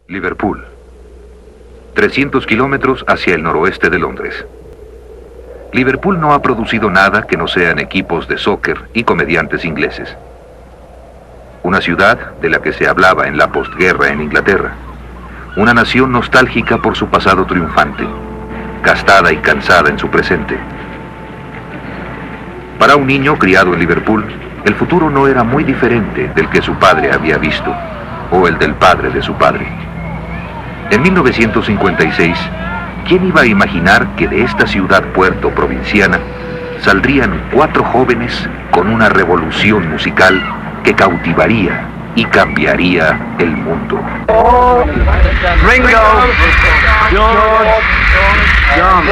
Liverpool, 300 kilómetros hacia el noroeste de Londres. Liverpool no ha producido nada que no sean equipos de soccer y comediantes ingleses. Una ciudad de la que se hablaba en la postguerra en Inglaterra. Una nación nostálgica por su pasado triunfante, gastada y cansada en su presente. Para un niño criado en Liverpool, el futuro no era muy diferente del que su padre había visto, o el del padre de su padre. En 1956, ¿quién iba a imaginar que de esta ciudad-puerto provinciana saldrían 4 jóvenes con una revolución musical que cautivaría y cambiaría el mundo? Ringo, George, John.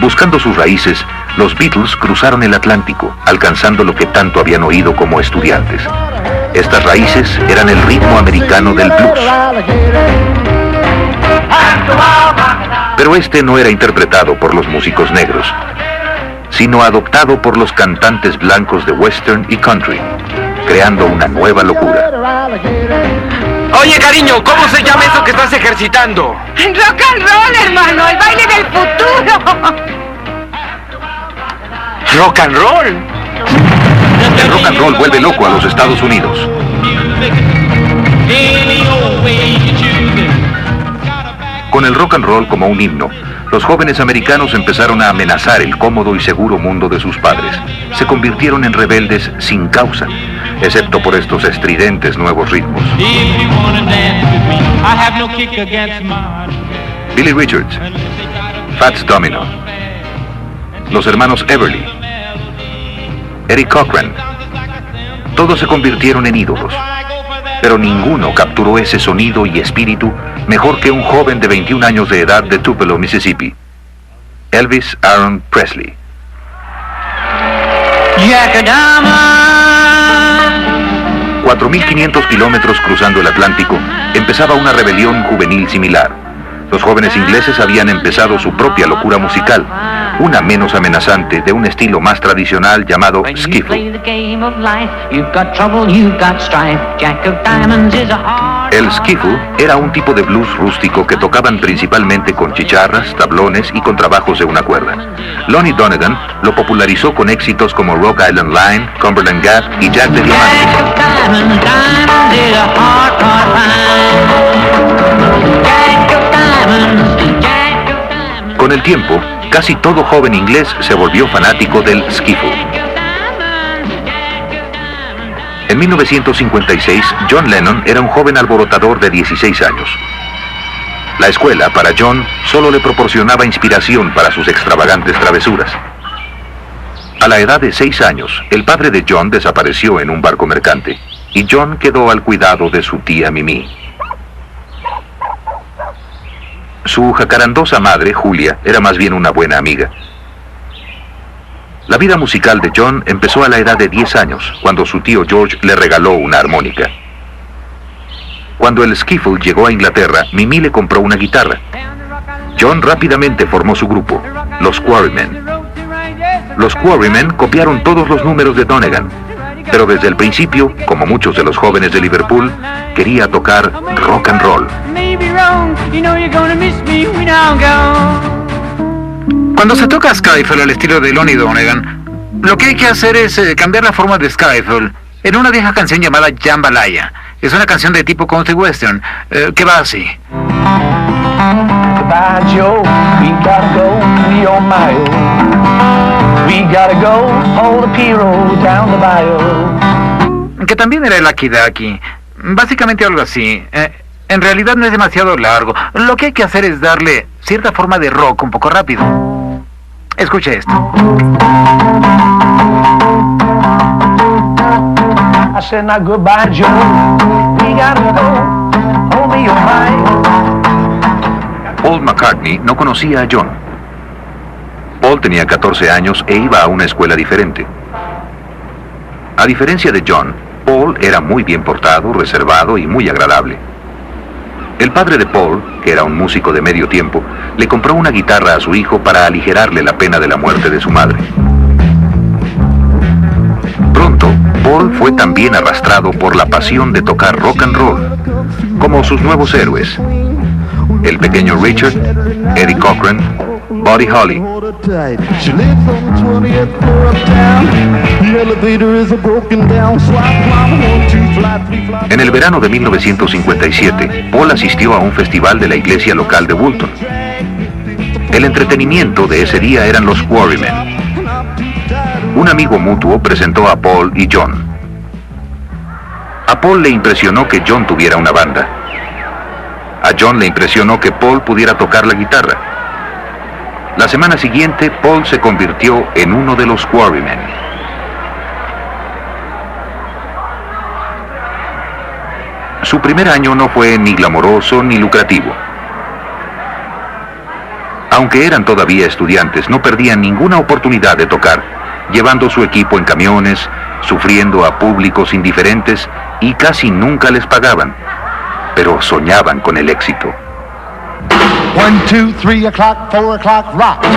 Buscando sus raíces, los Beatles cruzaron el Atlántico, alcanzando lo que tanto habían oído como estudiantes. Estas raíces eran el ritmo americano del blues. Pero este no era interpretado por los músicos negros, sino adoptado por los cantantes blancos de western y country, creando una nueva locura. Oye, cariño, ¿cómo se llama eso que estás ejercitando? Rock and roll, hermano, el baile del futuro. ¿Rock and roll? El rock and roll vuelve loco a los Estados Unidos. Con el rock and roll como un himno, los jóvenes americanos empezaron a amenazar el cómodo y seguro mundo de sus padres. Se convirtieron en rebeldes sin causa, excepto por estos estridentes nuevos ritmos. Billy Richards, Fats Domino, los hermanos Everly, Eric Cochran, todos se convirtieron en ídolos, pero ninguno capturó ese sonido y espíritu mejor que un joven de 21 años de edad de Tupelo, Mississippi, Elvis Aaron Presley. 4.500 kilómetros cruzando el Atlántico, empezaba una rebelión juvenil similar. Los jóvenes ingleses habían empezado su propia locura musical, una menos amenazante, de un estilo más tradicional llamado skiffle. El skiffle era un tipo de blues rústico que tocaban principalmente con chicharras, tablones y contrabajos de una cuerda. Lonnie Donegan lo popularizó con éxitos como Rock Island Line, Cumberland Gap y Jack the Diamante. Con el tiempo, casi todo joven inglés se volvió fanático del skiffle. En 1956, John Lennon era un joven alborotador de 16 años. La escuela, para John, solo le proporcionaba inspiración para sus extravagantes travesuras. A la edad de 6 años, el padre de John desapareció en un barco mercante, y John quedó al cuidado de su tía Mimi. Su jacarandosa madre, Julia, era más bien una buena amiga. La vida musical de John empezó a la edad de 10 años, cuando su tío George le regaló una armónica. Cuando el skiffle llegó a Inglaterra, Mimi le compró una guitarra. John rápidamente formó su grupo, los Quarrymen. Los Quarrymen copiaron todos los números de Donegan, pero desde el principio, como muchos de los jóvenes de Liverpool, quería tocar rock and roll. Cuando se toca Skyfall al estilo de Lonnie Donegan, lo que hay que hacer es cambiar la forma de Skyfall en una vieja canción llamada Jambalaya. Es una canción de tipo country western, que va así. Goodbye, Joe, we gotta go, we on mile. We gotta go, hold the Piro down the bayou. Que también era el Lucky Ducky. Básicamente algo así. En realidad no es demasiado largo. Lo que hay que hacer es darle cierta forma de rock un poco rápido. Escuche esto. I said, now goodbye, Joe. We gotta go, hold me your mind. Paul McCartney no conocía a John. Paul tenía 14 años e iba a una escuela diferente. A diferencia de John, Paul era muy bien portado, reservado y muy agradable. El padre de Paul, que era un músico de medio tiempo, le compró una guitarra a su hijo para aligerarle la pena de la muerte de su madre. Pronto, Paul fue también arrastrado por la pasión de tocar rock and roll, como sus nuevos héroes, el pequeño Richard, Eddie Cochran, Buddy Holly. En el verano de 1957, Paul asistió a un festival de la iglesia local de Woolton. El entretenimiento de ese día eran los Quarrymen. Un amigo mutuo presentó a Paul y John. A Paul le impresionó que John tuviera una banda. A John le impresionó que Paul pudiera tocar la guitarra. La semana siguiente, Paul se convirtió en uno de los Quarrymen. Su primer año no fue ni glamoroso ni lucrativo. Aunque eran todavía estudiantes, no perdían ninguna oportunidad de tocar, llevando su equipo en camiones, sufriendo a públicos indiferentes y casi nunca les pagaban, pero soñaban con el éxito. 1, 2, 3 o'clock, 4 o'clock, rock. 5,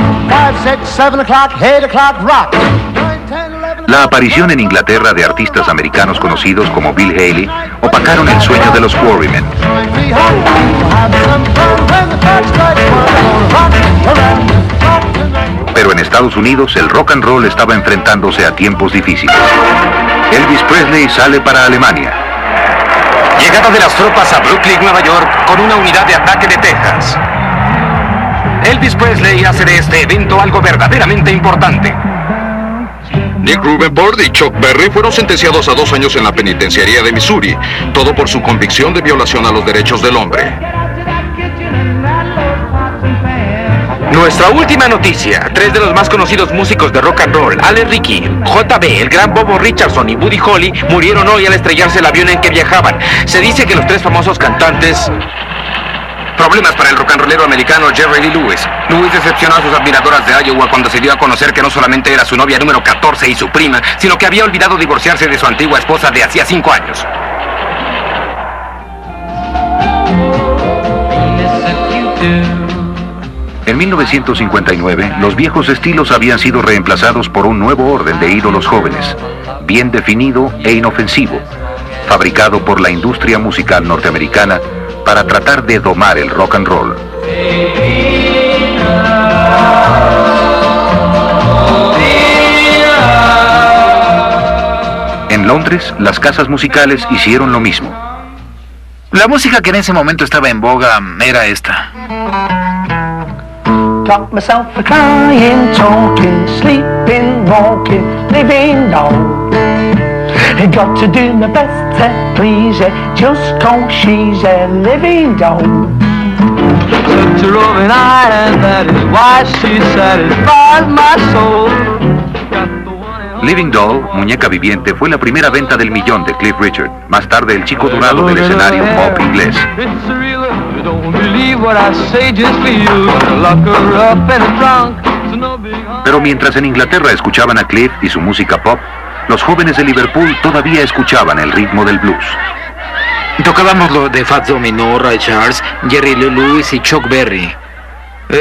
6, 7 o'clock, 8 o'clock, rock. La aparición en Inglaterra de artistas americanos conocidos como Bill Haley opacaron el sueño de los Quarrymen. Pero en Estados Unidos el rock and roll estaba enfrentándose a tiempos difíciles. Elvis Presley sale para Alemania. Llegada de las tropas a Brooklyn, Nueva York, con una unidad de ataque de Texas. Elvis Presley hace de este evento algo verdaderamente importante. Nick Rubenford y Chuck Berry fueron sentenciados a 2 años en la penitenciaría de Missouri, todo por su convicción de violación a los derechos del hombre. Nuestra última noticia: 3 de los más conocidos músicos de rock and roll, Alan Rickey, J.B., el gran Bobo Richardson y Buddy Holly, murieron hoy al estrellarse el avión en que viajaban. Se dice que los 3 famosos cantantes... Problemas para el rock and rollero americano Jerry Lee Lewis. Lewis decepcionó a sus admiradoras de Iowa cuando se dio a conocer que no solamente era su novia número 14 y su prima, sino que había olvidado divorciarse de su antigua esposa de hacía 5 años. En 1959, los viejos estilos habían sido reemplazados por un nuevo orden de ídolos jóvenes, bien definido e inofensivo, fabricado por la industria musical norteamericana para tratar de domar el rock and roll. En Londres, las casas musicales hicieron lo mismo. La música que en ese momento estaba en boga era esta. Talk myself a crying, talking, sleeping, walking, living on. I got to do my best to please her, just 'cause she's a living doll. Such a roving island, that is why she satisfies my soul. Living Doll, muñeca viviente, fue la primera venta del millón de Cliff Richard. Más tarde, el chico dorado del escenario pop inglés. Pero mientras en Inglaterra escuchaban a Cliff y su música pop, los jóvenes de Liverpool todavía escuchaban el ritmo del blues. Tocábamos lo de Fats Domino, Ray Charles, Jerry Lee Lewis y Chuck Berry.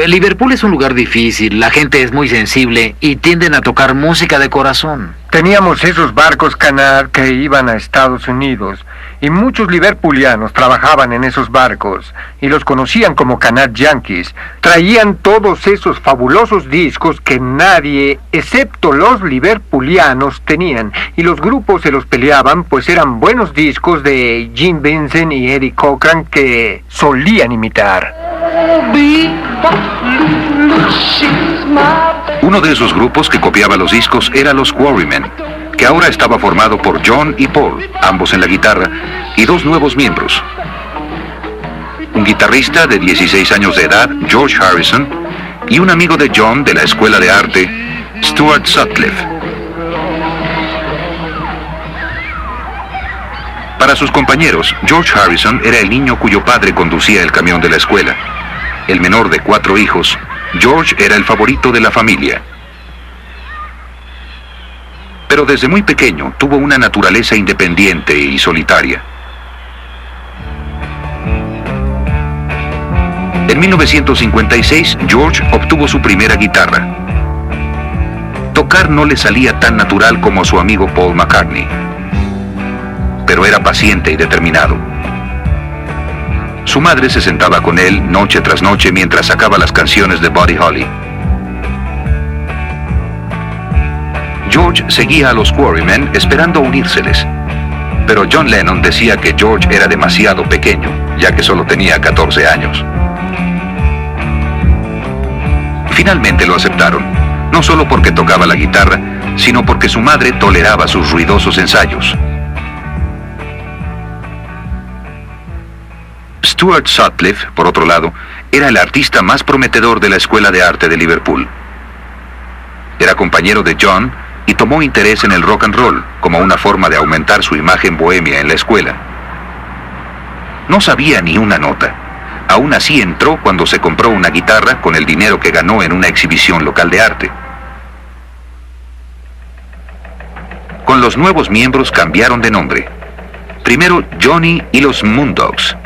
Liverpool es un lugar difícil, la gente es muy sensible y tienden a tocar música de corazón. Teníamos esos barcos Canard que iban a Estados Unidos y muchos liverpulianos trabajaban en esos barcos y los conocían como Canard Yankees. Traían todos esos fabulosos discos que nadie, excepto los liverpulianos, tenían y los grupos se los peleaban pues eran buenos discos de Jim Vincent y Eddie Cochran que solían imitar. Uno de esos grupos que copiaba los discos era los Quarrymen, que ahora estaba formado por John y Paul, ambos en la guitarra, y dos nuevos miembros. Un guitarrista de 16 años de edad, George Harrison, y un amigo de John de la escuela de arte, Stuart Sutcliffe. Para sus compañeros, George Harrison era el niño cuyo padre conducía el camión de la escuela. El menor de 4 hijos, George era el favorito de la familia. Pero desde muy pequeño tuvo una naturaleza independiente y solitaria. En 1956, George obtuvo su primera guitarra. Tocar no le salía tan natural como a su amigo Paul McCartney, pero era paciente y determinado. Su madre se sentaba con él noche tras noche mientras sacaba las canciones de Buddy Holly. George seguía a los Quarrymen esperando unírseles, pero John Lennon decía que George era demasiado pequeño, ya que solo tenía 14 años. Finalmente lo aceptaron, no solo porque tocaba la guitarra, sino porque su madre toleraba sus ruidosos ensayos. Stuart Sutcliffe, por otro lado, era el artista más prometedor de la Escuela de Arte de Liverpool. Era compañero de John y tomó interés en el rock and roll como una forma de aumentar su imagen bohemia en la escuela. No sabía ni una nota. Aún así entró cuando se compró una guitarra con el dinero que ganó en una exhibición local de arte. Con los nuevos miembros cambiaron de nombre. Primero Johnny y los Moondogs.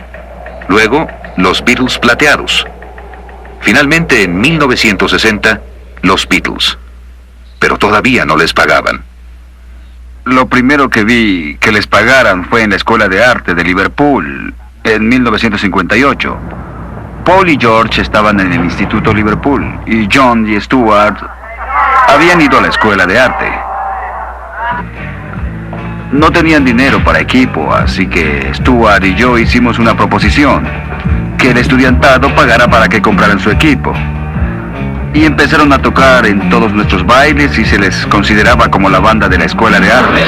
Luego, los Beatles Plateados. Finalmente, en 1960, los Beatles. Pero todavía no les pagaban. Lo primero que vi que les pagaran fue en la Escuela de Arte de Liverpool, en 1958. Paul y George estaban en el Instituto Liverpool, y John y Stuart habían ido a la Escuela de Arte. No tenían dinero para equipo, así que Stuart y yo hicimos una proposición, que el estudiantado pagara para que compraran su equipo. Y empezaron a tocar en todos nuestros bailes y se les consideraba como la banda de la Escuela de Arte.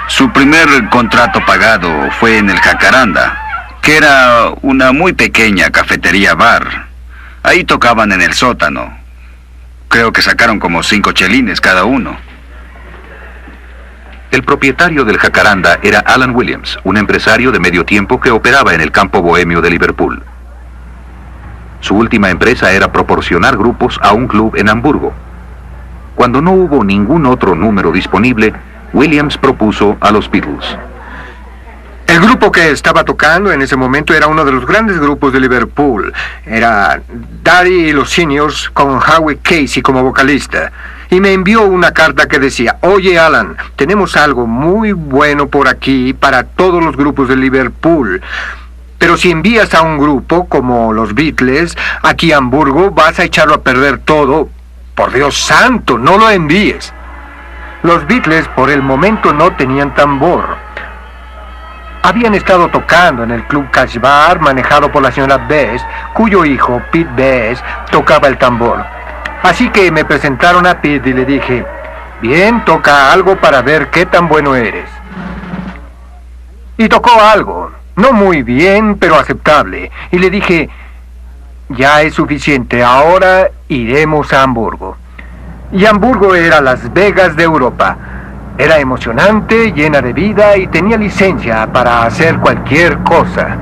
Su primer contrato pagado fue en el Jacaranda, que era una muy pequeña cafetería-bar. Ahí tocaban en el sótano. Creo que sacaron como 5 chelines cada uno. El propietario del Jacaranda era Alan Williams, un empresario de medio tiempo que operaba en el campo bohemio de Liverpool. Su última empresa era proporcionar grupos a un club en Hamburgo. Cuando no hubo ningún otro número disponible, Williams propuso a los Beatles. El grupo que estaba tocando en ese momento era uno de los grandes grupos de Liverpool. Era Daddy y los Seniors con Howie Casey como vocalista. y me envió una carta que decía: oye, Alan, tenemos algo muy bueno por aquí para todos los grupos de Liverpool. Pero si envías a un grupo como los Beatles aquí a Hamburgo, vas a echarlo a perder todo. Por Dios santo, no lo envíes. Los Beatles por el momento no tenían tambor. Habían estado tocando en el Club Cash Bar manejado por la señora Best, cuyo hijo, Pete Best, tocaba el tambor. Así que me presentaron a Pete y le dije: bien, toca algo para ver qué tan bueno eres. Y tocó algo, no muy bien, pero aceptable. Y le dije: ya es suficiente, ahora iremos a Hamburgo. Y Hamburgo era Las Vegas de Europa. Era emocionante, llena de vida y tenía licencia para hacer cualquier cosa.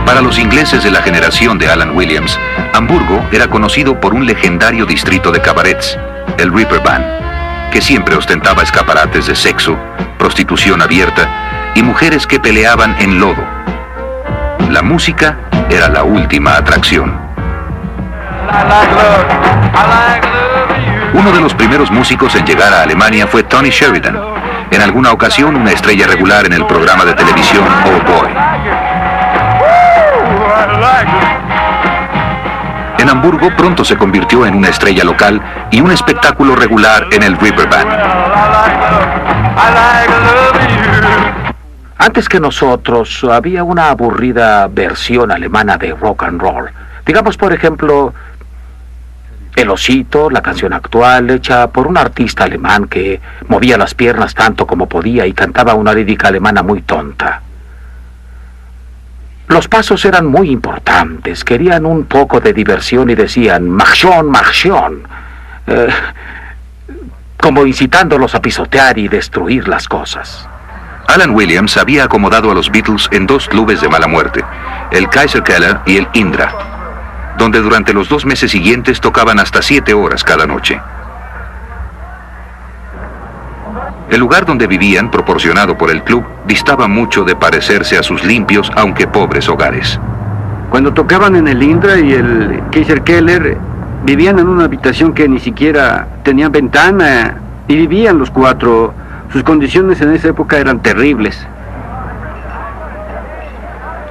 Para los ingleses de la generación de Alan Williams, Hamburgo era conocido por un legendario distrito de cabarets, el Reaper Band, que siempre ostentaba escaparates de sexo, prostitución abierta y mujeres que peleaban en lodo. La música era la última atracción. Uno de los primeros músicos en llegar a Alemania fue Tony Sheridan, en alguna ocasión una estrella regular en el programa de televisión Oh Boy. En Hamburgo pronto se convirtió en una estrella local y un espectáculo regular en el Reaper Band. Antes que nosotros, había una aburrida versión alemana de rock and roll. Digamos, por ejemplo, El Osito, la canción actual, hecha por un artista alemán que movía las piernas tanto como podía y cantaba una lírica alemana muy tonta. Los pasos eran muy importantes, querían un poco de diversión y decían "Mach schon, mach schon", como incitándolos a pisotear y destruir las cosas. Alan Williams había acomodado a los Beatles en dos clubes de mala muerte, el Kaiserkeller y el Indra, donde durante los 2 meses siguientes tocaban hasta 7 horas cada noche. El lugar donde vivían, proporcionado por el club, distaba mucho de parecerse a sus limpios, aunque pobres hogares. Cuando tocaban en el Indra y el Kaiserkeller, vivían en una habitación que ni siquiera tenía ventana, y vivían los 4. Sus condiciones en esa época eran terribles.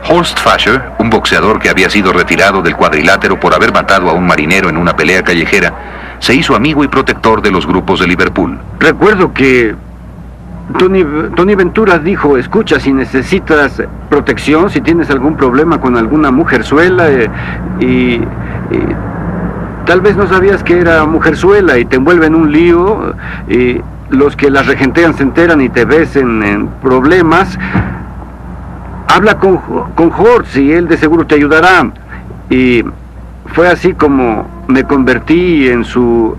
Horst Fascher, un boxeador que había sido retirado del cuadrilátero por haber matado a un marinero en una pelea callejera, se hizo amigo y protector de los grupos de Liverpool. Recuerdo que Tony Ventura dijo: escucha, si necesitas protección, si tienes algún problema con alguna mujerzuela, y tal vez no sabías que era mujerzuela y te envuelve en un lío, y los que las regentean se enteran y te ves en problemas, habla con Horst y él de seguro te ayudará. Y fue así como me convertí en su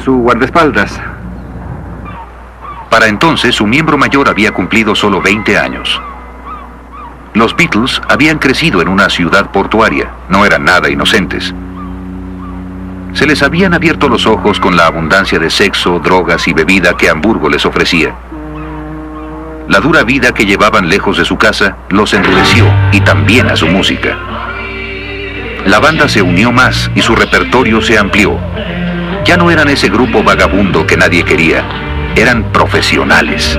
guardaespaldas. Para entonces, su miembro mayor había cumplido solo 20 años. Los Beatles habían crecido en una ciudad portuaria, no eran nada inocentes. Se les habían abierto los ojos con la abundancia de sexo, drogas y bebida que Hamburgo les ofrecía. La dura vida que llevaban lejos de su casa los endureció, y también a su música. La banda se unió más y su repertorio se amplió. Ya no eran ese grupo vagabundo que nadie quería, eran profesionales.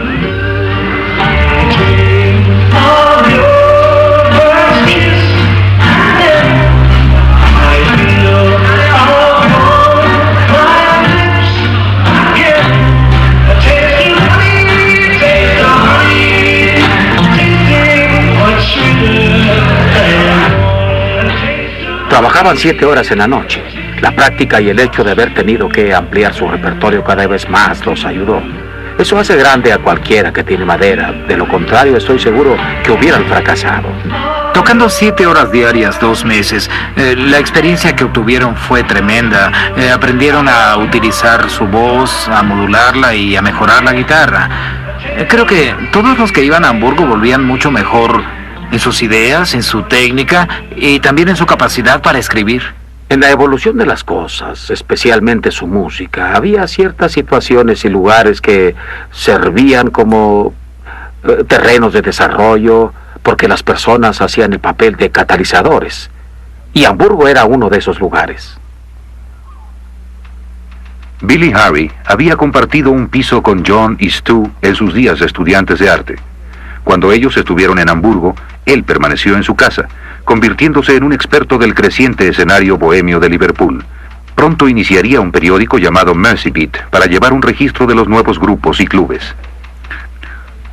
Trabajaban 7 horas en la noche. La práctica y el hecho de haber tenido que ampliar su repertorio cada vez más los ayudó. Eso hace grande a cualquiera que tiene madera. De lo contrario, estoy seguro que hubieran fracasado. Tocando 7 horas diarias, 2 meses, la experiencia que obtuvieron fue tremenda. Aprendieron a utilizar su voz, a modularla y a mejorar la guitarra. Creo que todos los que iban a Hamburgo volvían mucho mejor en sus ideas, en su técnica y también en su capacidad para escribir. En la evolución de las cosas, especialmente su música, había ciertas situaciones y lugares que servían como terrenos de desarrollo, porque las personas hacían el papel de catalizadores. y Hamburgo era uno de esos lugares. Billy Harvey había compartido un piso con John y Stu en sus días de estudiantes de arte. Cuando ellos estuvieron en Hamburgo, él permaneció en su casa, convirtiéndose en un experto del creciente escenario bohemio de Liverpool. Pronto iniciaría un periódico llamado Mercy Beat para llevar un registro de los nuevos grupos y clubes.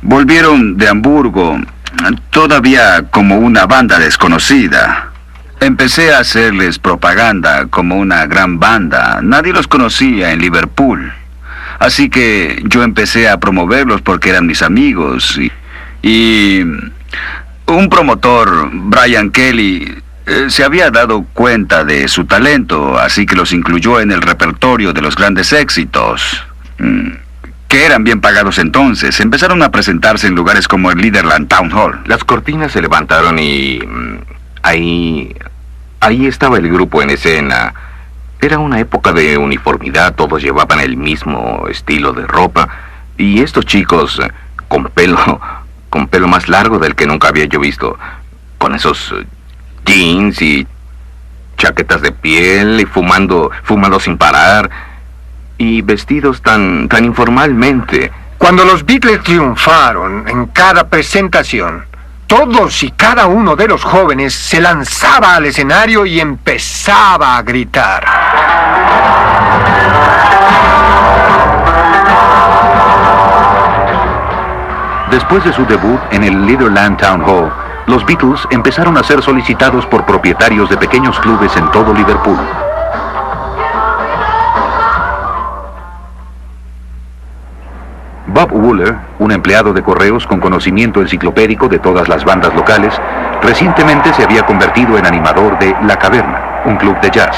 Volvieron de Hamburgo, todavía como una banda desconocida. Empecé a hacerles propaganda como una gran banda. Nadie los conocía en Liverpool. Así que yo empecé a promoverlos porque eran mis amigos. Y un promotor, Brian Kelly, se había dado cuenta de su talento, así que los incluyó en el repertorio de los grandes éxitos, que eran bien pagados entonces. Empezaron a presentarse en lugares como el Leatherland Town Hall. Las cortinas se levantaron y ahí estaba el grupo en escena. Era una época de uniformidad, todos llevaban el mismo estilo de ropa, y estos chicos con pelo más largo del que nunca había yo visto, con esos jeans y chaquetas de piel y fumando sin parar, y vestidos tan informalmente. Cuando los Beatles triunfaron en cada presentación, todos y cada uno de los jóvenes se lanzaba al escenario y empezaba a gritar. Después de su debut en el Leatherland Town Hall, los Beatles empezaron a ser solicitados por propietarios de pequeños clubes en todo Liverpool. Bob Wooler, un empleado de correos con conocimiento enciclopédico de todas las bandas locales, recientemente se había convertido en animador de La Caverna, un club de jazz.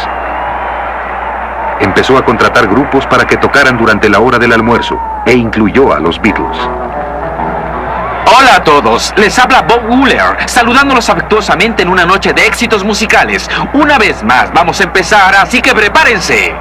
Empezó a contratar grupos para que tocaran durante la hora del almuerzo, e incluyó a los Beatles. Hola a todos, les habla Bob Wooler, saludándolos afectuosamente en una noche de éxitos musicales. Una vez más vamos a empezar, así que prepárense.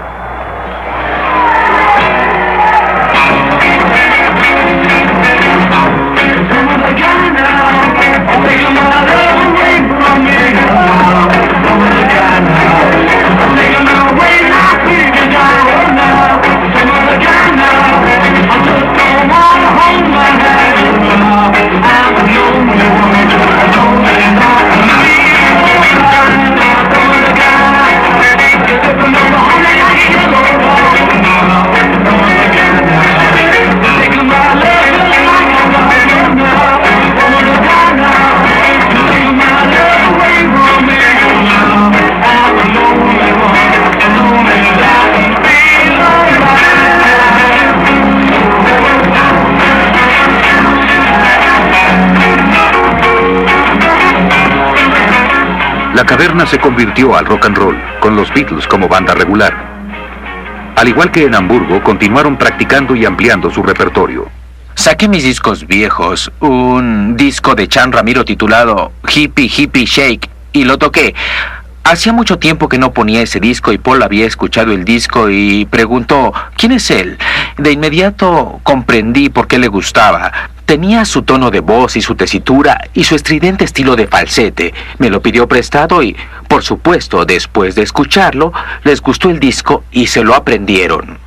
La Caverna se convirtió al rock and roll, con los Beatles como banda regular. Al igual que en Hamburgo, continuaron practicando y ampliando su repertorio. Saqué mis discos viejos, un disco de Chan Ramiro titulado Hippie Hippie Shake, y lo toqué. Hacía mucho tiempo que no ponía ese disco y Paul había escuchado el disco y preguntó, ¿quién es él? De inmediato comprendí por qué le gustaba. Tenía su tono de voz y su tesitura y su estridente estilo de falsete. Me lo pidió prestado y, por supuesto, después de escucharlo, les gustó el disco y se lo aprendieron.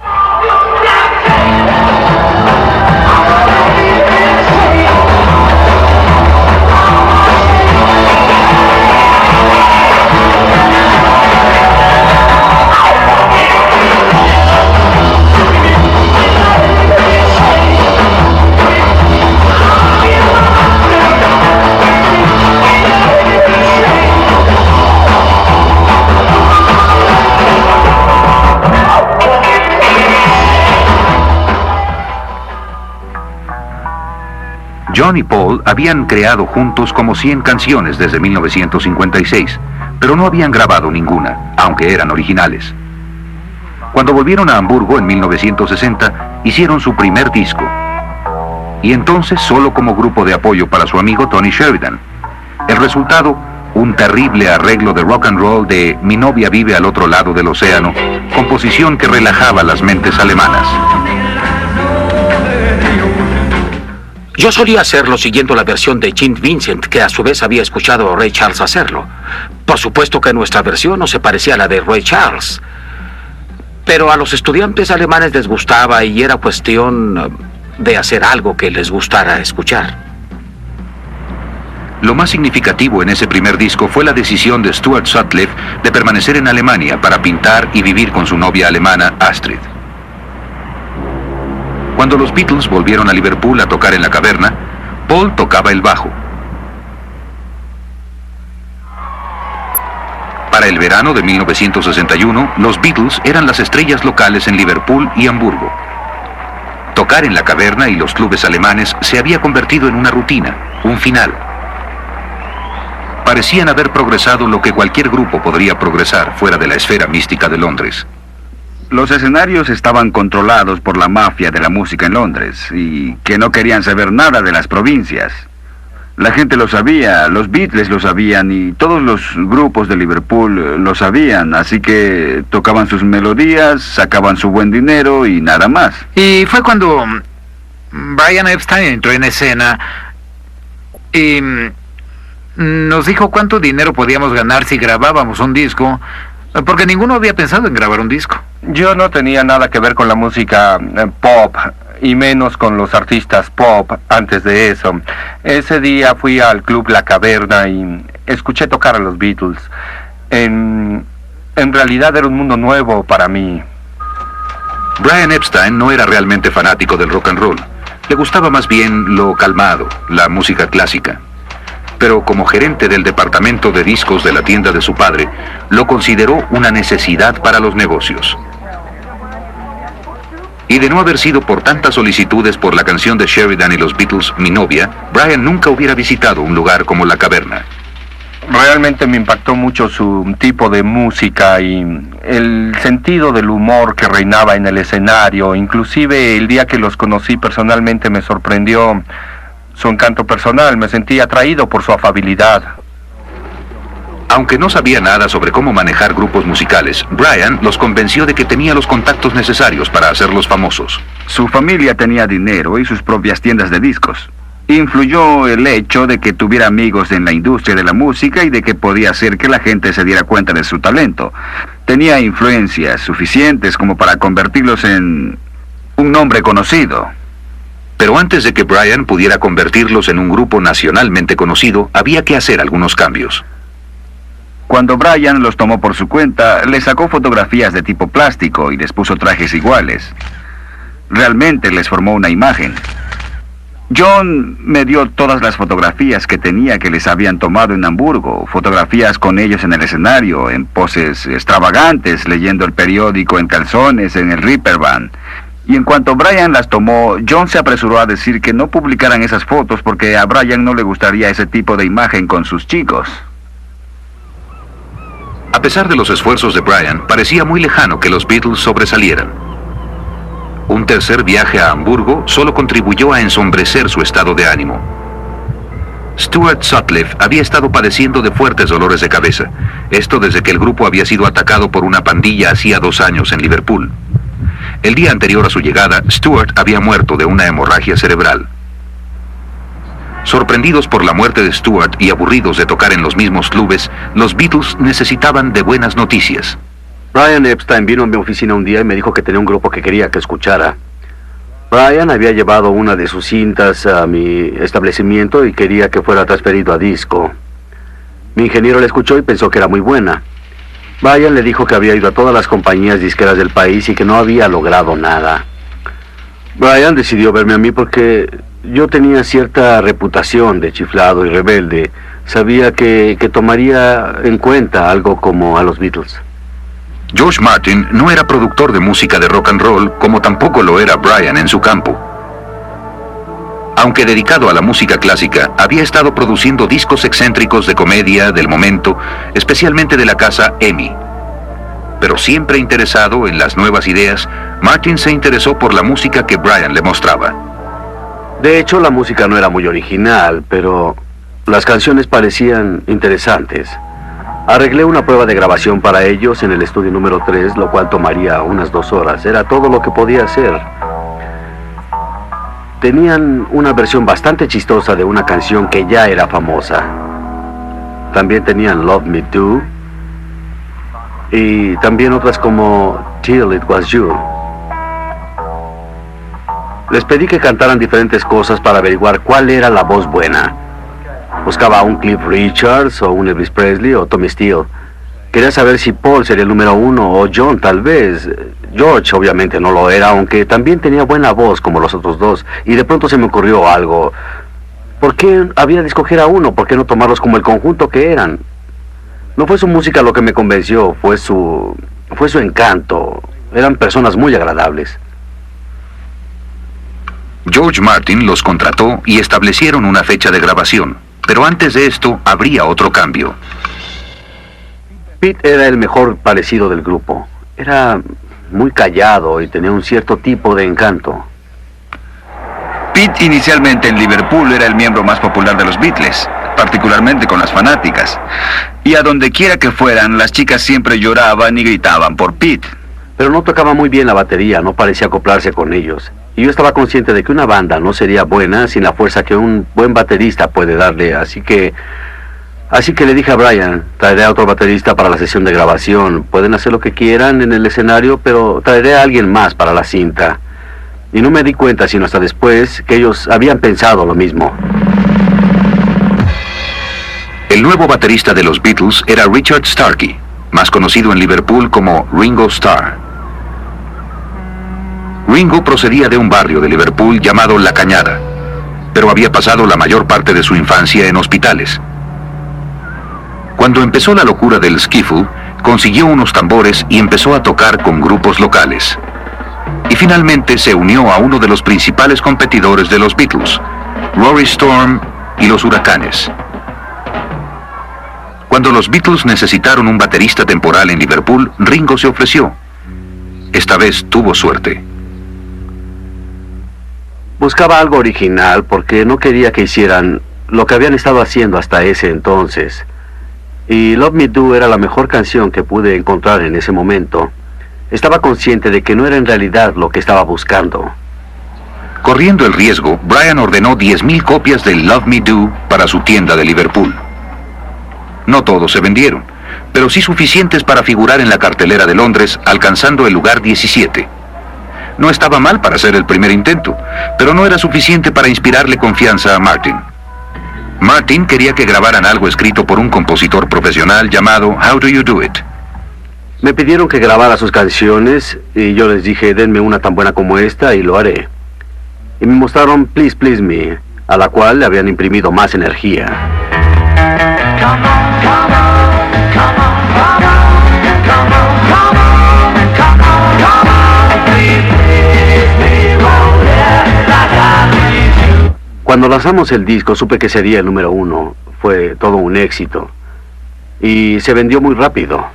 John y Paul habían creado juntos como 100 canciones desde 1956, pero no habían grabado ninguna, aunque eran originales. Cuando volvieron a Hamburgo en 1960, hicieron su primer disco. Y entonces solo como grupo de apoyo para su amigo Tony Sheridan. El resultado, un terrible arreglo de rock and roll de Mi novia vive al otro lado del océano, composición que relajaba las mentes alemanas. Yo solía hacerlo siguiendo la versión de Gene Vincent, que a su vez había escuchado a Ray Charles hacerlo. Por supuesto que nuestra versión no se parecía a la de Ray Charles. Pero a los estudiantes alemanes les gustaba y era cuestión de hacer algo que les gustara escuchar. Lo más significativo en ese primer disco fue la decisión de Stuart Sutcliffe de permanecer en Alemania para pintar y vivir con su novia alemana, Astrid. Cuando los Beatles volvieron a Liverpool a tocar en la caverna, Paul tocaba el bajo. Para el verano de 1961, los Beatles eran las estrellas locales en Liverpool y Hamburgo. Tocar en la caverna y los clubes alemanes se había convertido en una rutina, un final. Parecían haber progresado lo que cualquier grupo podría progresar fuera de la esfera mística de Londres. Los escenarios estaban controlados por la mafia de la música en Londres y que no querían saber nada de las provincias. La gente lo sabía, los Beatles lo sabían y todos los grupos de Liverpool lo sabían, así que tocaban sus melodías, sacaban su buen dinero y nada más. Y fue cuando Brian Epstein entró en escena y nos dijo cuánto dinero podíamos ganar si grabábamos un disco, porque ninguno había pensado en grabar un disco. Yo no tenía nada que ver con la música pop, y menos con los artistas pop antes de eso. Ese día fui al club La Caverna y escuché tocar a los Beatles. En realidad era un mundo nuevo para mí. Brian Epstein no era realmente fanático del rock and roll. Le gustaba más bien lo calmado, la música clásica. Pero como gerente del departamento de discos de la tienda de su padre, lo consideró una necesidad para los negocios. Y de no haber sido por tantas solicitudes por la canción de Sheridan y los Beatles, Mi novia, Brian nunca hubiera visitado un lugar como La Caverna. Realmente me impactó mucho su tipo de música y el sentido del humor que reinaba en el escenario. Inclusive el día que los conocí personalmente me sorprendió su encanto personal, me sentí atraído por su afabilidad. Aunque no sabía nada sobre cómo manejar grupos musicales, Brian los convenció de que tenía los contactos necesarios para hacerlos famosos. Su familia tenía dinero y sus propias tiendas de discos. Influyó el hecho de que tuviera amigos en la industria de la música y de que podía hacer que la gente se diera cuenta de su talento. Tenía influencias suficientes como para convertirlos en un nombre conocido. Pero antes de que Brian pudiera convertirlos en un grupo nacionalmente conocido, había que hacer algunos cambios. Cuando Brian los tomó por su cuenta, les sacó fotografías de tipo plástico y les puso trajes iguales. Realmente les formó una imagen. John me dio todas las fotografías que tenía que les habían tomado en Hamburgo, fotografías con ellos en el escenario, en poses extravagantes, leyendo el periódico en calzones, en el Reeperbahn. Y en cuanto Brian las tomó, John se apresuró a decir que no publicaran esas fotos porque a Brian no le gustaría ese tipo de imagen con sus chicos. A pesar de los esfuerzos de Brian, parecía muy lejano que los Beatles sobresalieran. Un tercer viaje a Hamburgo solo contribuyó a ensombrecer su estado de ánimo. Stuart Sutcliffe había estado padeciendo de fuertes dolores de cabeza, esto desde que el grupo había sido atacado por una pandilla hacía 2 años en Liverpool. El día anterior a su llegada, Stuart había muerto de una hemorragia cerebral. Sorprendidos por la muerte de Stuart y aburridos de tocar en los mismos clubes, los Beatles necesitaban de buenas noticias. Brian Epstein vino a mi oficina un día y me dijo que tenía un grupo que quería que escuchara. Brian había llevado una de sus cintas a mi establecimiento y quería que fuera transferido a disco. Mi ingeniero la escuchó y pensó que era muy buena. Brian le dijo que había ido a todas las compañías disqueras del país y que no había logrado nada. Brian decidió verme a mí porque yo tenía cierta reputación de chiflado y rebelde. Sabía que tomaría en cuenta algo como a los Beatles. George Martin no era productor de música de rock and roll, como tampoco lo era Brian en su campo. Aunque dedicado a la música clásica, había estado produciendo discos excéntricos de comedia del momento, especialmente de la casa EMI. Pero siempre interesado en las nuevas ideas, Martin se interesó por la música que Brian le mostraba. De hecho, la música no era muy original, pero las canciones parecían interesantes. Arreglé una prueba de grabación para ellos en el estudio número 3, lo cual tomaría unas 2 horas. Era todo lo que podía hacer. tenían una versión bastante chistosa de una canción que ya era famosa. También tenían Love Me Do y también otras como Till It Was You. Les pedí que cantaran diferentes cosas para averiguar cuál era la voz buena. Buscaba a un Cliff Richards o un Elvis Presley o Tommy Steele. Quería saber si Paul sería el número 1 o John tal vez. George obviamente no lo era, aunque también tenía buena voz como los otros dos. Y de pronto se me ocurrió algo. ¿Por qué había de escoger a uno? ¿Por qué no tomarlos como el conjunto que eran? No fue su música lo que me convenció, fue su encanto. Eran personas muy agradables. George Martin los contrató y establecieron una fecha de grabación. Pero antes de esto, habría otro cambio. Pete era el mejor parecido del grupo. Era muy callado y tenía un cierto tipo de encanto. Pete inicialmente en Liverpool era el miembro más popular de los Beatles, particularmente con las fanáticas. Y a donde quiera que fueran, las chicas siempre lloraban y gritaban por Pete. Pero no tocaba muy bien la batería, no parecía acoplarse con ellos. Y yo estaba consciente de que una banda no sería buena sin la fuerza que un buen baterista puede darle, así que le dije a Brian, traeré a otro baterista para la sesión de grabación. Pueden hacer lo que quieran en el escenario, pero traeré a alguien más para la cinta. Y no me di cuenta sino hasta después que ellos habían pensado lo mismo. El nuevo baterista de los Beatles era Richard Starkey, más conocido en Liverpool como Ringo Starr. Ringo procedía de un barrio de Liverpool llamado La Cañada, pero había pasado la mayor parte de su infancia en hospitales. Cuando empezó la locura del skiffle, consiguió unos tambores y empezó a tocar con grupos locales. Y finalmente se unió a uno de los principales competidores de los Beatles, Rory Storm y los Huracanes. Cuando los Beatles necesitaron un baterista temporal en Liverpool, Ringo se ofreció. Esta vez tuvo suerte. Buscaba algo original porque no quería que hicieran lo que habían estado haciendo hasta ese entonces. Y Love Me Do era la mejor canción que pude encontrar en ese momento. Estaba consciente de que no era en realidad lo que estaba buscando. Corriendo el riesgo, Brian ordenó 10,000 copias de Love Me Do para su tienda de Liverpool. No todos se vendieron, pero sí suficientes para figurar en la cartelera de Londres, alcanzando el lugar 17. No estaba mal para hacer el primer intento, pero no era suficiente para inspirarle confianza a Martin. Martin quería que grabaran algo escrito por un compositor profesional llamado How Do You Do It. Me pidieron que grabara sus canciones y yo les dije, denme una tan buena como esta y lo haré. Y me mostraron Please Please Me, a la cual le habían imprimido más energía. Come on, come on, come on, come on, come on, come on, come on, come on, please, please me, oh yeah, like I please you. Cuando lanzamos el disco supe que sería el número 1. Fue todo un éxito. Y se vendió muy rápido.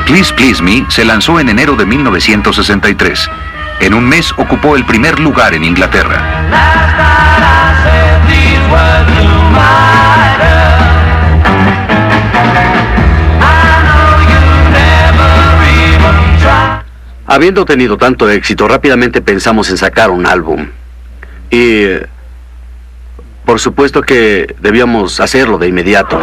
Please Please Me se lanzó en enero de 1963. En un mes ocupó el primer lugar en Inglaterra. Last night I said these words to my girl. I know you never even tried. Habiendo tenido tanto éxito, rápidamente pensamos en sacar un álbum. Y por supuesto que debíamos hacerlo de inmediato.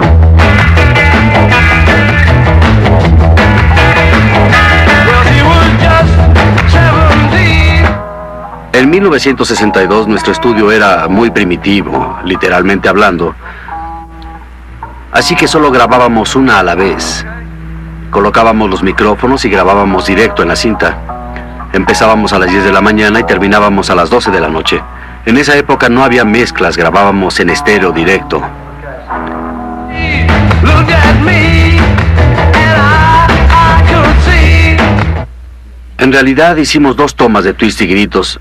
En 1962 nuestro estudio era muy primitivo, literalmente hablando. Así que solo grabábamos una a la vez. Colocábamos los micrófonos y grabábamos directo en la cinta. Empezábamos a las 10 de la mañana y terminábamos a las 12 de la noche. En esa época no había mezclas, grabábamos en estéreo directo. Look at me, and I could see. En realidad hicimos 2 tomas de Twist y Gritos,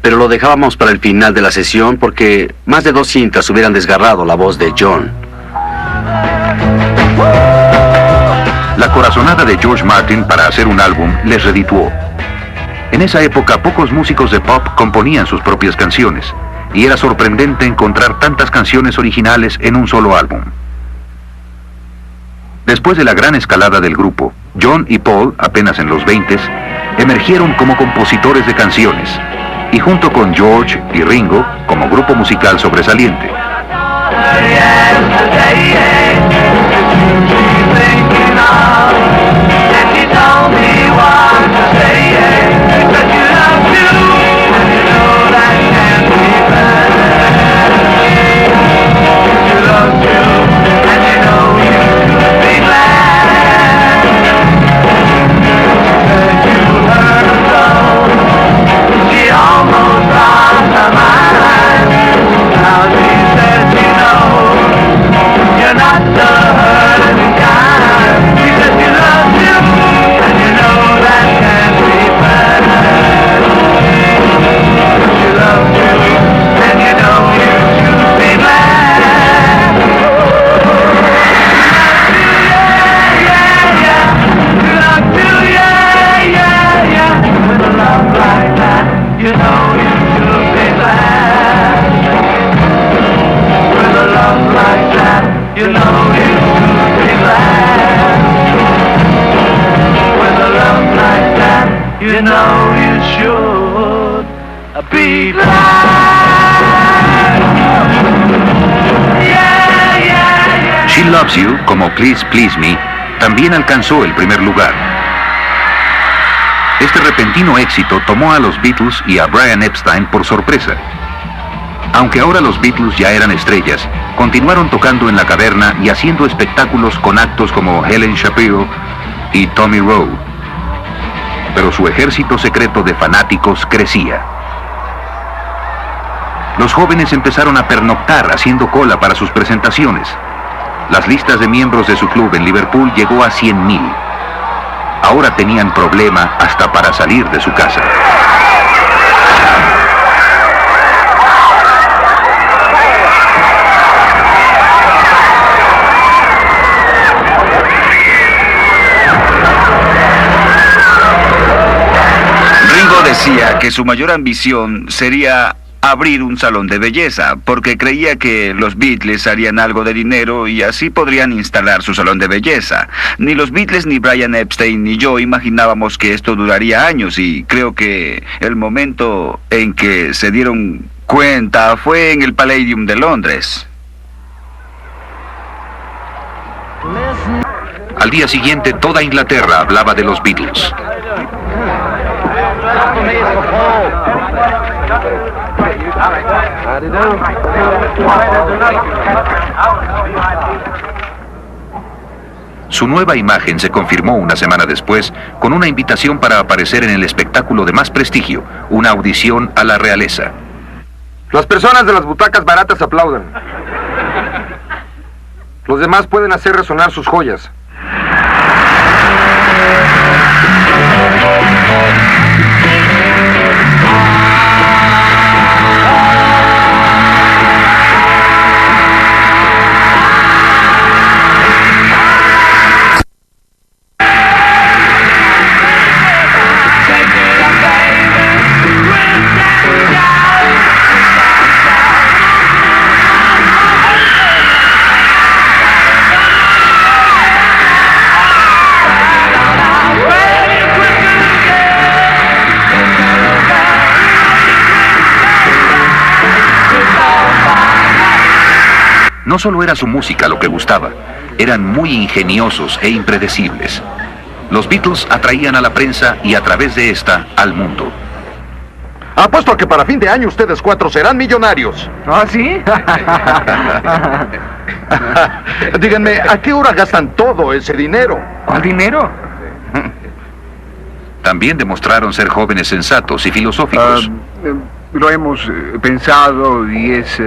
pero lo dejábamos para el final de la sesión porque más de 2 cintas hubieran desgarrado la voz de John. La corazonada de George Martin para hacer un álbum les redituó. En esa época pocos músicos de pop componían sus propias canciones, y era sorprendente encontrar tantas canciones originales en un solo álbum. Después de la gran escalada del grupo, John y Paul, apenas en los 20s, emergieron como compositores de canciones, y junto con George y Ringo como grupo musical sobresaliente. She Loves You, como Please Please Me, también alcanzó el primer lugar. Este repentino éxito tomó a los Beatles y a Brian Epstein por sorpresa. Aunque ahora los Beatles ya eran estrellas, continuaron tocando en la caverna y haciendo espectáculos con actos como Helen Shapiro y Tommy Rowe. Pero su ejército secreto de fanáticos crecía. Los jóvenes empezaron a pernoctar haciendo cola para sus presentaciones. Las listas de miembros de su club en Liverpool llegó a 100,000. Ahora tenían problema hasta para salir de su casa. Ringo decía que su mayor ambición sería abrir un salón de belleza, porque creía que los Beatles harían algo de dinero y así podrían instalar su salón de belleza. Ni los Beatles, ni Brian Epstein, ni yo imaginábamos que esto duraría años, y creo que el momento en que se dieron cuenta fue en el Palladium de Londres. Al día siguiente, toda Inglaterra hablaba de los Beatles. Su nueva imagen se confirmó una semana después con una invitación para aparecer en el espectáculo de más prestigio, una audición a la realeza. Las personas de las butacas baratas aplaudan. Los demás pueden hacer resonar sus joyas. No solo era su música lo que gustaba, eran muy ingeniosos e impredecibles. Los Beatles atraían a la prensa y a través de esta al mundo. Apuesto a que para fin de año ustedes cuatro serán millonarios. ¿Ah, sí? Díganme, ¿a qué hora gastan todo ese dinero? ¿Cuál dinero? También demostraron ser jóvenes sensatos y filosóficos. Lo hemos pensado y es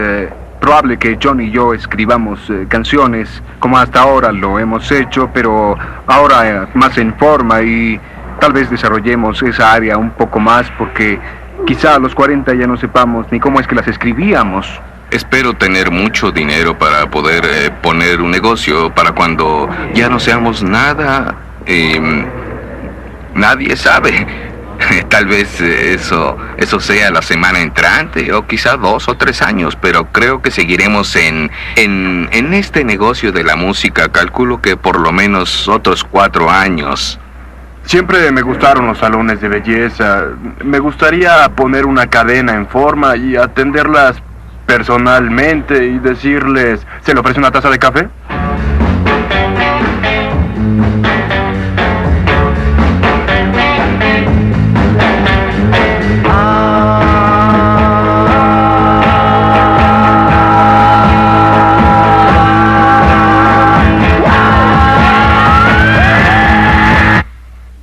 probable que John y yo escribamos canciones como hasta ahora lo hemos hecho, pero ahora más en forma, y tal vez desarrollemos esa área un poco más porque quizá a los 40 ya no sepamos ni cómo es que las escribíamos. Espero tener mucho dinero para poder poner un negocio para cuando ya no seamos nada. Nadie sabe. Tal vez eso sea la semana entrante, o quizá 2 o 3 años, pero creo que seguiremos en este negocio de la música. Calculo que por lo menos otros 4 años. Siempre me gustaron los salones de belleza. Me gustaría poner una cadena en forma y atenderlas personalmente y decirles, ¿se le ofrece una taza de café?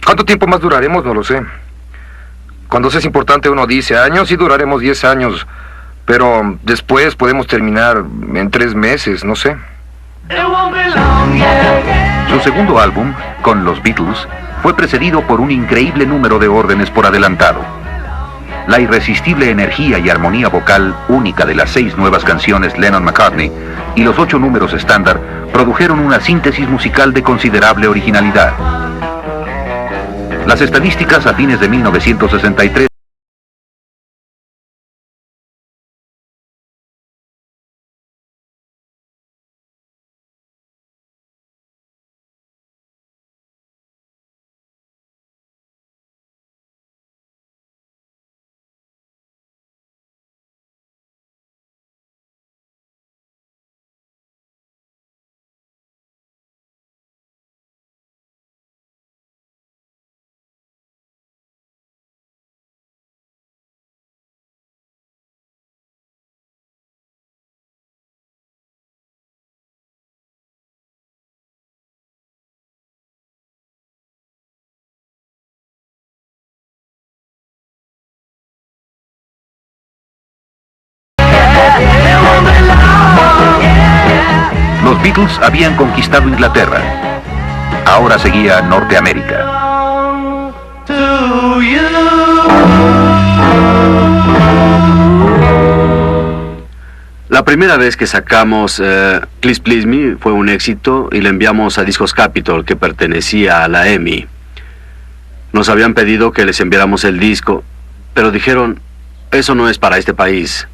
¿Cuánto tiempo más duraremos? No lo sé. Cuando se es importante uno dice años y duraremos 10 años. Pero después podemos terminar en 3 meses, no sé. Su segundo álbum, con los Beatles, fue precedido por un increíble número de órdenes por adelantado. La irresistible energía y armonía vocal única de las 6 nuevas canciones Lennon-McCartney y los 8 números estándar produjeron una síntesis musical de considerable originalidad. Las estadísticas a fines de 1963 los Beatles habían conquistado Inglaterra. Ahora seguía Norteamérica. La primera vez que sacamos Please Please Me fue un éxito y le enviamos a Discos Capitol, que pertenecía a la EMI. Nos habían pedido que les enviáramos el disco, pero dijeron, eso no es para este país.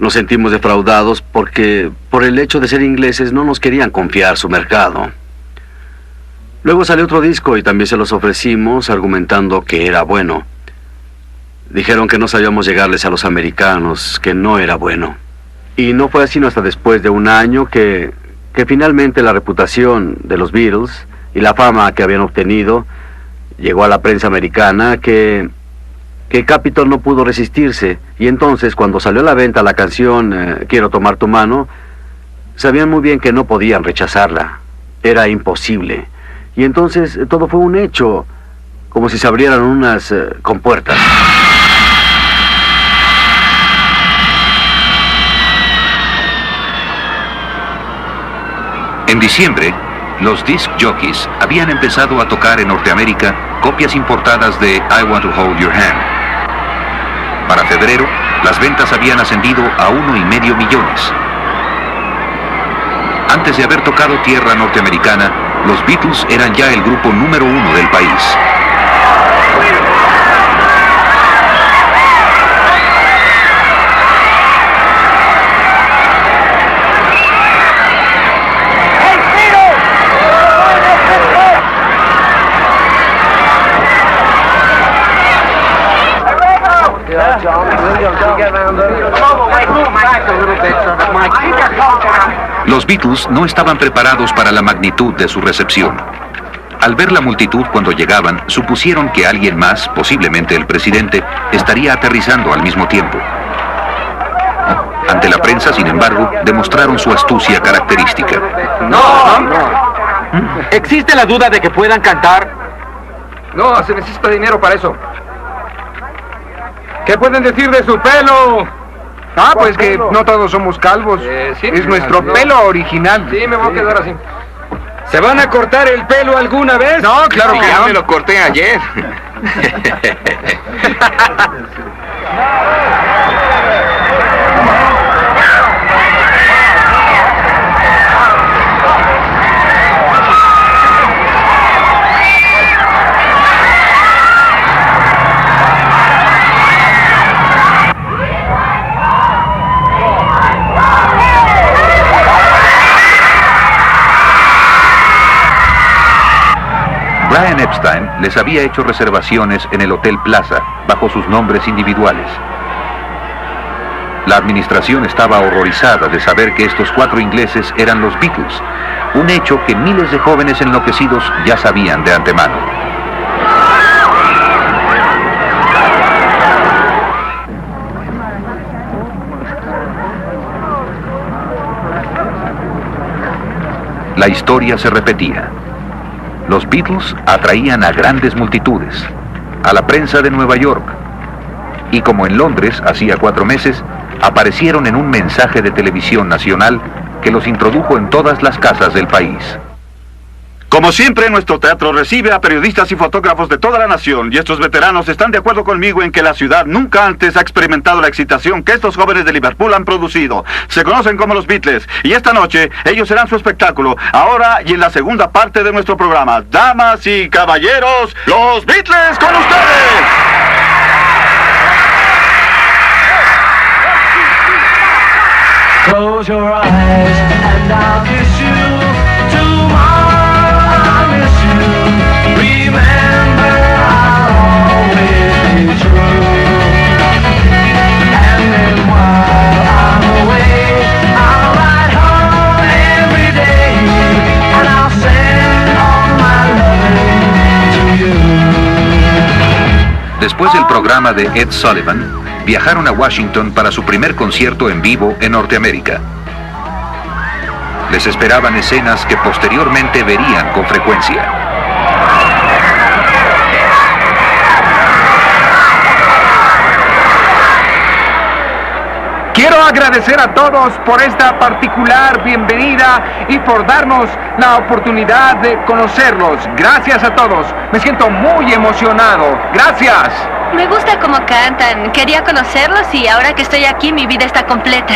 Nos sentimos defraudados porque por el hecho de ser ingleses no nos querían confiar su mercado. Luego salió otro disco y también se los ofrecimos argumentando que era bueno. Dijeron que no sabíamos llegarles a los americanos, que no era bueno. Y no fue así hasta después de un año que finalmente la reputación de los Beatles y la fama que habían obtenido llegó a la prensa americana que Capitol no pudo resistirse, y entonces cuando salió a la venta la canción Quiero tomar tu mano, sabían muy bien que no podían rechazarla, era imposible, y entonces todo fue un hecho, como si se abrieran unas compuertas. En diciembre, los disc jockeys habían empezado a tocar en Norteamérica copias importadas de I Want to Hold Your Hand. Para febrero, las ventas habían ascendido a 1,5 millones. Antes de haber tocado tierra norteamericana, los Beatles eran ya el grupo número 1 del país. Los Beatles no estaban preparados para la magnitud de su recepción. Al ver la multitud cuando llegaban, supusieron que alguien más, posiblemente el presidente, estaría aterrizando al mismo tiempo. Ante la prensa, sin embargo, demostraron su astucia característica. ¿Existe la duda de que puedan cantar? No, se necesita dinero para eso. ¿Qué pueden decir de su pelo? Ah, pues que no todos somos calvos. Sí, es nuestro pelo original. Sí, me voy a quedar así. ¿Se van a cortar el pelo alguna vez? No, claro que Ya no. me lo corté ayer. Epstein les había hecho reservaciones en el Hotel Plaza bajo sus nombres individuales. La administración estaba horrorizada de saber que estos 4 ingleses eran los Beatles, un hecho que miles de jóvenes enloquecidos ya sabían de antemano. La historia se repetía. Los Beatles atraían a grandes multitudes, a la prensa de Nueva York, y como en Londres hacía 4 meses, aparecieron en un mensaje de televisión nacional que los introdujo en todas las casas del país. Como siempre, nuestro teatro recibe a periodistas y fotógrafos de toda la nación, y estos veteranos están de acuerdo conmigo en que la ciudad nunca antes ha experimentado la excitación que estos jóvenes de Liverpool han producido. Se conocen como los Beatles, y esta noche ellos serán su espectáculo, ahora y en la segunda parte de nuestro programa. Damas y caballeros, los Beatles con ustedes. Close your eyes and I'll kiss you. Tomorrow I'll miss you. Remember I'll always be true. And then while I'm away, I'll ride home every day. And I'll send all my loving to you. Después del programa de Ed Sullivan, viajaron a Washington para su primer concierto en vivo en Norteamérica. Les esperaban escenas que posteriormente verían con frecuencia. Quiero agradecer a todos por esta particular bienvenida y por darnos la oportunidad de conocerlos. Gracias a todos. Me siento muy emocionado. Gracias. Me gusta cómo cantan. Quería conocerlos y ahora que estoy aquí mi vida está completa.